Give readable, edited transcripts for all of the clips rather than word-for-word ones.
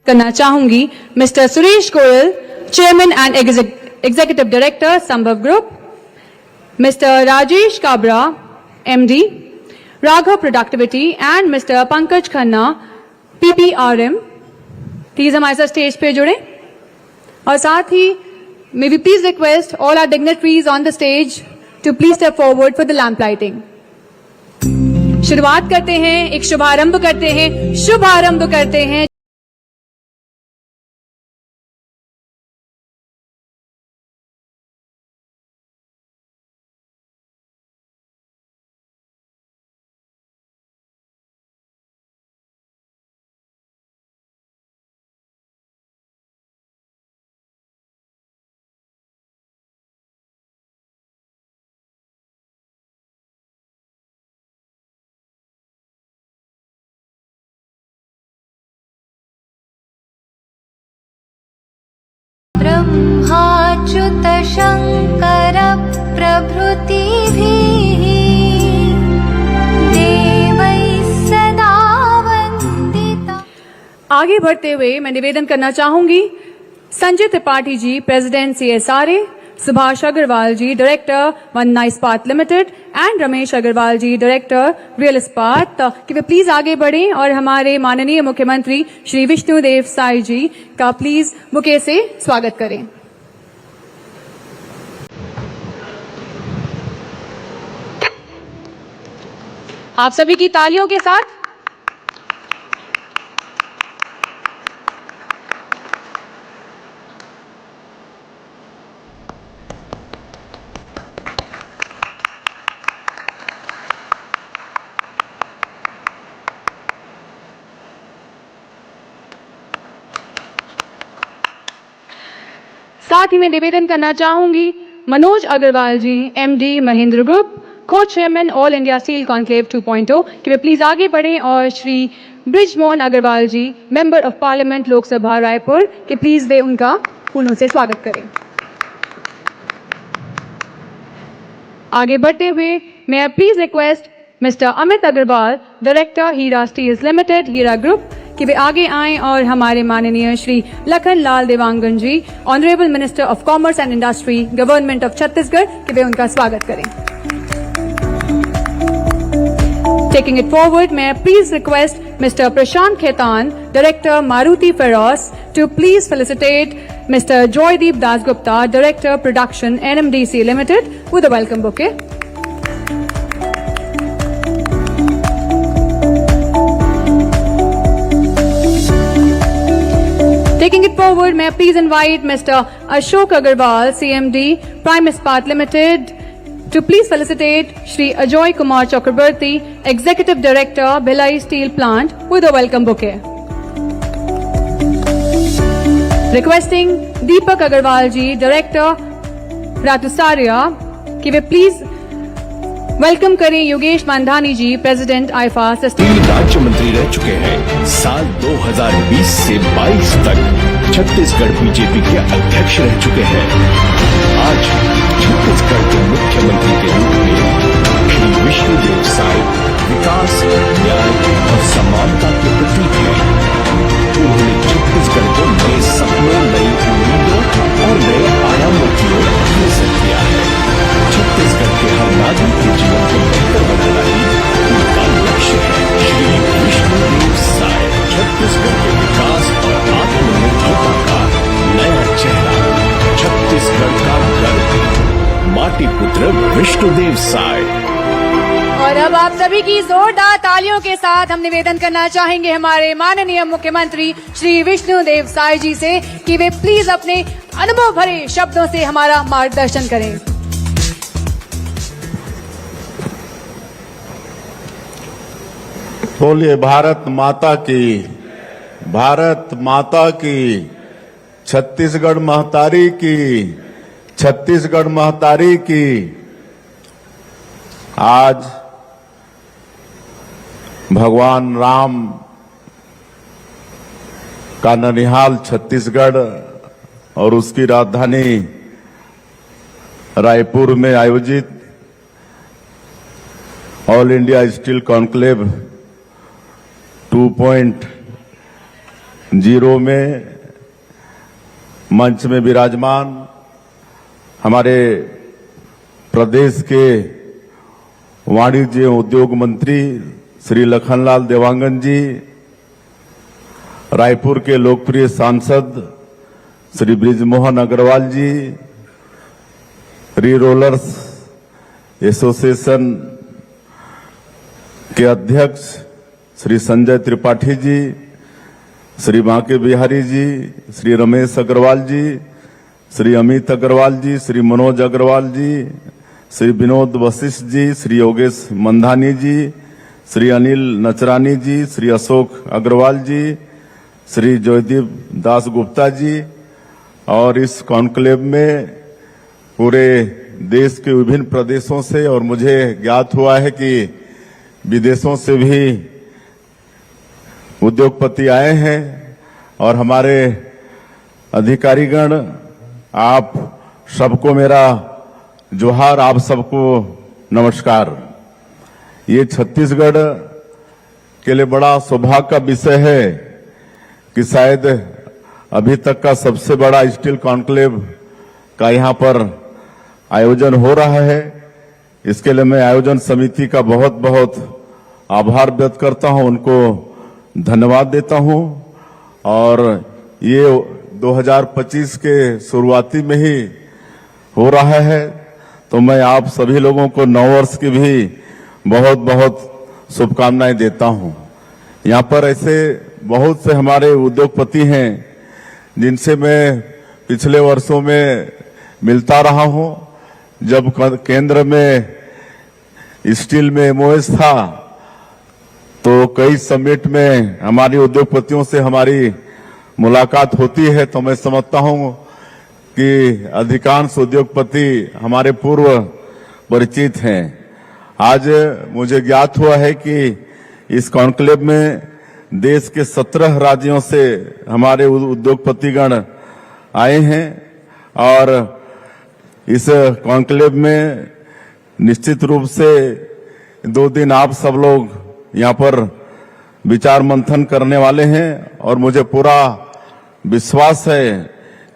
करना चाहूंगी mister Suresh Goyal, chairman and executive director Sambhav group, mister Rajesh Kabra, MD, Raghav productivity and mister Pankaj Khanna, PPRM, please हमारे साथ stage पे जुड़े। और साथ ही may we please request all our dignitaries on the stage to please step forward for the lamp lighting. शुरुआत करते हैं, एक शुभारंभ करते हैं। ब्रह्माच्युत शंकर प्रभृतिभिः देवैः सदा वन्दिता। आगे बढ़ते हुए मैं निवेदन करना चाहूंगी Sanjay Tripathi ji, president CSRA, Subhash Agarwal ji, director Vandana Ispat limited and Ramesh Agarwal ji, director real Ispat, कि वे प्लीज आगे बढ़ें और हमारे माननीय मुख्यमंत्री श्री विष्णुदेव साई जी का प्लीज बुके से स्वागत करें। आप सभी की तालियों के साथ साथ ही मैं निवेदन करना चाहूंगी मनोज अग्रवाल जी, एमडी, महिंद्र ग्रुप, को chairman all India steel conclave 2.0, कि वे प्लीज आगे बढ़ें और Shri Brijmohan Agarwal ji, member of parliament Lok Sabha Raipur, कि प्लीज वे उनका फूलों से स्वागत करें। आगे बढ़ते हुए मैं please request mister Amit Agarwal, director Hira steels limited, Hira group, कि वे आगे आएं और हमारे माननीय Shri Lakhan Lal Dewangan ji, honourable minister of commerce and industry, government of Chhattisgarh, कि वे उनका स्वागत करें। टेकिंग इट फॉरवर्ड, मैं please request mister Prashant Khetan, director Maruti ferros, to please felicitate mister Joydeep Dasgupta, director production NMDC limited, with a welcome bouquet. Taking it forward, may I please invite Mr. Ashok Agarwal, CMD, Prime Ispat Limited, to please felicitate Shri Ajoy Kumar Chakrabarti, Executive Director, Bhilai Steel Plant, with a welcome bouquet. Requesting Deepak Agarwal ji, Director, Ratusaria, कि वे please welcome करें योगेश मानधानी जी, president IIFA system. राज्य मंत्री रह चुके हैं। साल 2020 से 22 तक छत्तीसगढ़ बीजेपी के अध्यक्ष रह चुके हैं। आज छत्तीसगढ़ के मुख्यमंत्री के रूप में श्री विष्णुदेव साई विकास, न्याय और समानता के प्रतीक हैं। उन्होंने छत्तीसगढ़ को नए सपनों, नई उम्मीदों और नए आयामों की ओर अग्रसर किया है। छत्तीसगढ़ के हर नागरिक के जीवन को बेहतर बनाना ही उनका लक्ष्य है। श्री विष्णुदेव साई छत्तीसगढ़ के विकास और आत्मनिर्भरता का नया चेहरा, छत्तीसगढ़ का गर्व, माटी पुत्र विष्णुदेव साई। और अब आप सभी की जोरदार तालियों के साथ हम निवेदन करना चाहेंगे हमारे माननीय मुख्यमंत्री श्री विष्णुदेव साई जी से, कि वे प्लीज अपने अनुभव भरे शब्दों से हमारा मार्गदर्शन करें। बोलिए भारत माता की, भारत माता की, छत्तीसगढ़ महतारी की, छत्तीसगढ़ महतारी की। आज भगवान राम का ननिहाल छत्तीसगढ़ और उसकी राजधानी रायपुर में आयोजित all India steel conclave 2.0 zero में मंच में विराजमान हमारे प्रदेश के वाणिज्य एवं उद्योग मंत्री श्री लखनलाल देवांगन जी, रायपुर के लोकप्रिय सांसद श्री ब्रिजमोहन अग्रवाल जी, री रोलर्स एसोसिएशन के अध्यक्ष श्री संजय त्रिपाठी जी, श्री बांके बिहारी जी, श्री रमेश अग्रवाल जी, श्री अमित अग्रवाल जी, श्री मनोज अग्रवाल जी, श्री विनोद वशिष्ठ जी, श्री योगेश मंधानी जी, श्री अनिल नचरानी जी, श्री अशोक अग्रवाल जी, श्री जयदीप दास गुप्ता जी, और इस कॉन्क्लेव में पूरे देश के विभिन्न प्रदेशों से और मुझे ज्ञात हुआ है कि विदेशों से भी उद्योगपति आए हैं और हमारे अधिकारीगण, आप सबको मेरा जोहार, आप सबको नमस्कार। ये छत्तीसगढ़ के लिए बड़ा सौभाग्य का विषय है कि शायद अभी तक का सबसे बड़ा स्टील कॉन्क्लेव का यहाँ पर आयोजन हो रहा है। इसके लिए मैं आयोजन समिति का बहुत बहुत आभार व्यक्त करता हूं, उनको धन्यवाद देता हूं। और ये 2025 के शुरुआती में ही हो रहा है, तो मैं आप सभी लोगों को नव वर्ष की भी बहुत बहुत शुभकामनाएं देता हूं। यहाँ पर ऐसे बहुत से हमारे उद्योगपति हैं जिनसे मैं पिछले वर्षों में मिलता रहा हूं। जब केंद्र में स्टील में एमओएस था तो कई समिट में हमारी उद्योगपतियों से हमारी मुलाकात होती है, तो मैं समझता हूं कि अधिकांश उद्योगपति हमारे पूर्व परिचित हैं। आज मुझे ज्ञात हुआ है कि इस कॉन्क्लेव में देश के 17 राज्यों से हमारे उद्योगपतिगण आए हैं और इस कॉन्क्लेव में निश्चित रूप से 2 दिन आप सब लोग यहाँ पर विचार मंथन करने वाले हैं और मुझे पूरा विश्वास है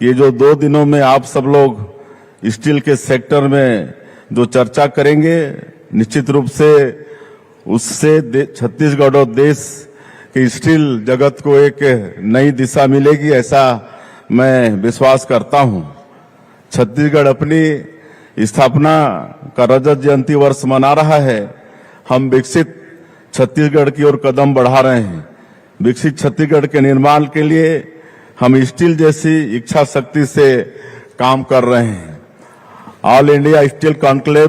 कि ये जो 2 दिनों में आप सब लोग स्टील के सेक्टर में जो चर्चा करेंगे, निश्चित रूप से उससे छत्तीसगढ़ और देश के स्टील जगत को एक नई दिशा मिलेगी, ऐसा मैं विश्वास करता हूं। छत्तीसगढ़ अपनी स्थापना का रजत जयंती वर्ष मना रहा है। हम विकसित छत्तीसगढ़ की ओर कदम बढ़ा रहे हैं। विकसित छत्तीसगढ़ के निर्माण के लिए हम स्टील जैसी इच्छा शक्ति से काम कर रहे हैं। ऑल इंडिया स्टील कॉन्क्लेव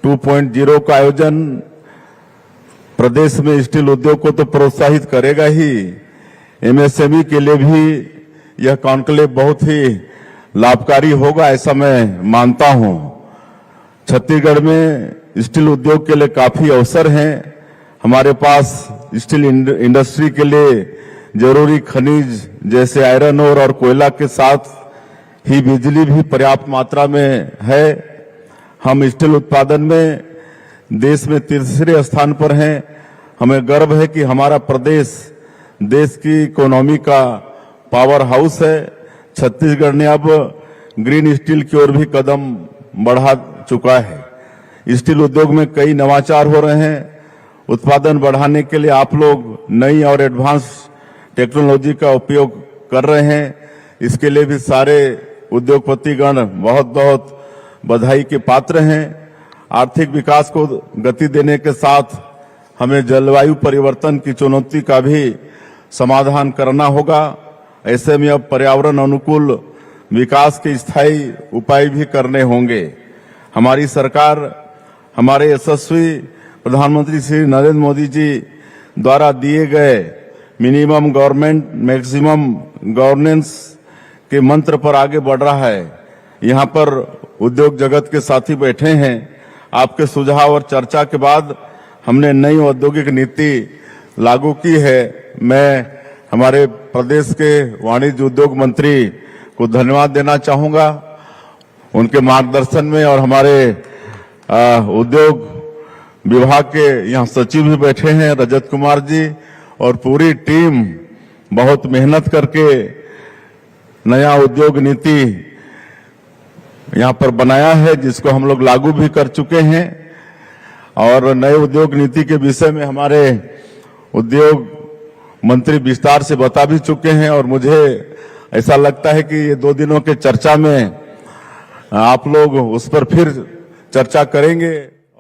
2.0 का आयोजन प्रदेश में स्टील उद्योग को तो प्रोत्साहित करेगा ही, एमएसएमई के लिए भी यह कॉन्क्लेव बहुत ही लाभकारी होगा, ऐसा मैं मानता हूं। छत्तीसगढ़ में स्टील उद्योग के लिए काफी अवसर हैं। हमारे पास स्टील इंडस्ट्री के लिए जरूरी खनिज जैसे आयरन ओर और कोयला के साथ ही बिजली भी पर्याप्त मात्रा में है। हम स्टील उत्पादन में देश में तीसरे स्थान पर हैं। हमें गर्व है कि हमारा प्रदेश देश की इकोनॉमी का पावर हाउस है। छत्तीसगढ़ ने अब ग्रीन स्टील की ओर भी कदम बढ़ा चुका है। स्टील उद्योग में कई नवाचार हो रहे हैं। उत्पादन बढ़ाने के लिए आप लोग नई और एडवांस टेक्नोलॉजी का उपयोग कर रहे हैं। इसके लिए भी सारे उद्योगपतिगण बहुत बहुत बधाई के पात्र हैं। आर्थिक विकास को गति देने के साथ हमें जलवायु परिवर्तन की चुनौती का भी समाधान करना होगा। ऐसे में अब पर्यावरण अनुकूल विकास के स्थायी उपाय भी करने होंगे। हमारी सरकार हमारे यशस्वी प्रधानमंत्री श्री नरेंद्र मोदी जी द्वारा दिए गए मिनिमम गवर्नमेंट मैक्सिमम गवर्नेंस के मंत्र पर आगे बढ़ रहा है। यहाँ पर उद्योग जगत के साथी बैठे हैं। आपके सुझाव और चर्चा के बाद हमने नई औद्योगिक नीति लागू की है। मैं हमारे प्रदेश के वाणिज्य उद्योग मंत्री को धन्यवाद देना चाहूंगा। उनके मार्गदर्शन में और हमारे उद्योग विभाग के यहाँ सचिव भी बैठे हैं रजत कुमार जी, और पूरी टीम बहुत मेहनत करके नया उद्योग नीति यहां पर बनाया है, जिसको हम लोग लागू भी कर चुके हैं। और नए उद्योग नीति के विषय में हमारे उद्योग मंत्री विस्तार से बता भी चुके हैं, और मुझे ऐसा लगता है कि ये 2 दिनों के चर्चा में आप लोग उस पर फिर चर्चा करेंगे।